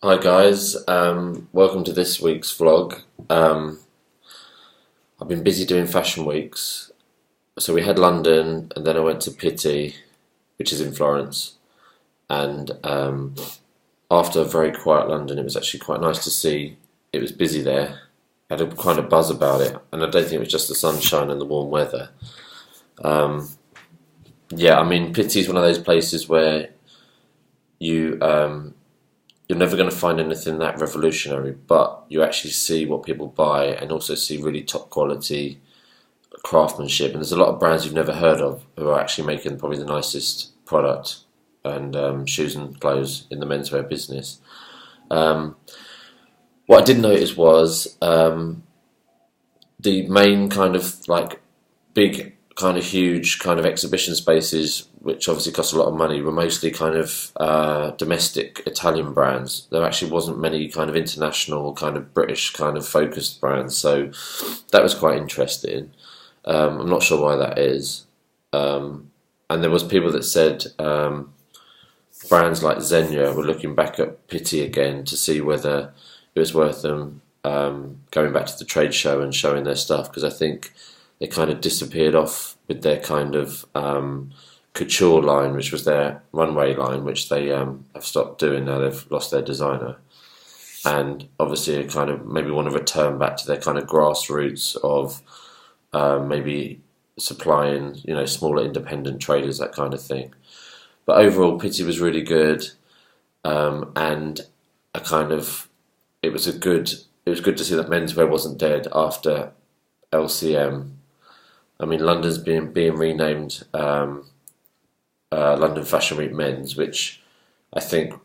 Hi guys, welcome to this week's vlog. I've been busy doing fashion weeks, so we had London and then I went to Pitti, which is in Florence, and after a very quiet London it was actually quite nice to see it was busy there. I had a kind of buzz about it, and I don't think it was just the sunshine and the warm weather. Um, yeah, I mean Pitti is one of those places where you you're never going to find anything that revolutionary, but you actually see what people buy and also see really top quality craftsmanship. And there's a lot of brands you've never heard of who are actually making probably the nicest product and shoes and clothes in the menswear business. Um, what I did notice was the main kind of like big kind of huge kind of exhibition spaces, which obviously cost a lot of money, were mostly kind of domestic Italian brands. There actually wasn't many kind of international kind of British kind of focused brands, so that was quite interesting. I'm not sure why that is. And there was people that said brands like Zegna were looking back at Pitti again to see whether it was worth them going back to the trade show and showing their stuff, because I think they kind of disappeared off with their kind of couture line, which was their runway line, which they have stopped doing now. They've lost their designer, and obviously kind of maybe want to return back to their kind of grassroots of maybe supplying, smaller independent traders, that kind of thing. But overall, Pitti was really good, and a kind of it was good to see that menswear wasn't dead after LCM. I mean, London's being renamed London Fashion Week Men's, which I think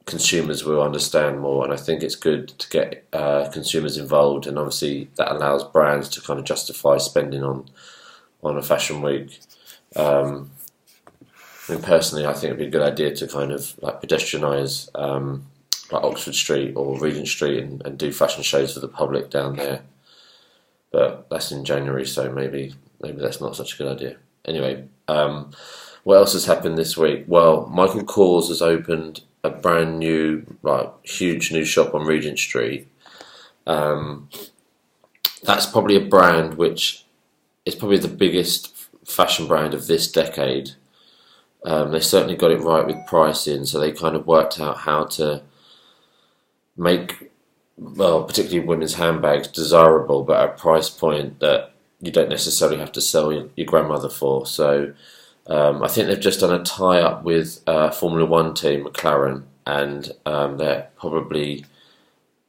consumers will understand more, and I think it's good to get consumers involved, and obviously that allows brands to kind of justify spending on a fashion week. I mean, personally, I think it'd be a good idea to kind of like pedestrianise like Oxford Street or Regent Street and do fashion shows for the public down there. But that's in January, so maybe that's not such a good idea. Anyway, what else has happened this week? Well, Michael Kors has opened a brand new, like, huge new shop on Regent Street. That's probably a brand which is probably the biggest fashion brand of this decade. They certainly got it right with pricing, so they kind of worked out how to make, well, particularly women's handbags, desirable, but at a price point that you don't necessarily have to sell your grandmother for. So I think they've just done a tie-up with Formula One team, McLaren, and they're probably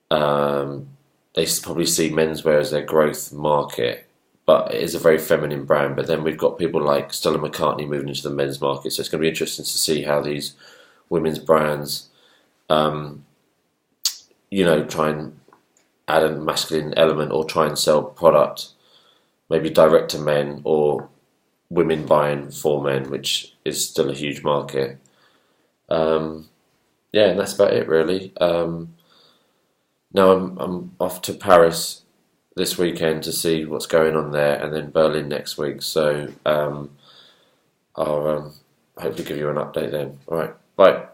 they probably see menswear as their growth market, but it is a very feminine brand. But then we've got people like Stella McCartney moving into the men's market, so it's going to be interesting to see how these women's brands try and add a masculine element or try and sell product maybe direct to men or women buying for men, which is still a huge market. Yeah, and that's about it really. Now I'm off to Paris this weekend to see what's going on there, and then Berlin next week. So I'll hopefully give you an update then. All right, bye.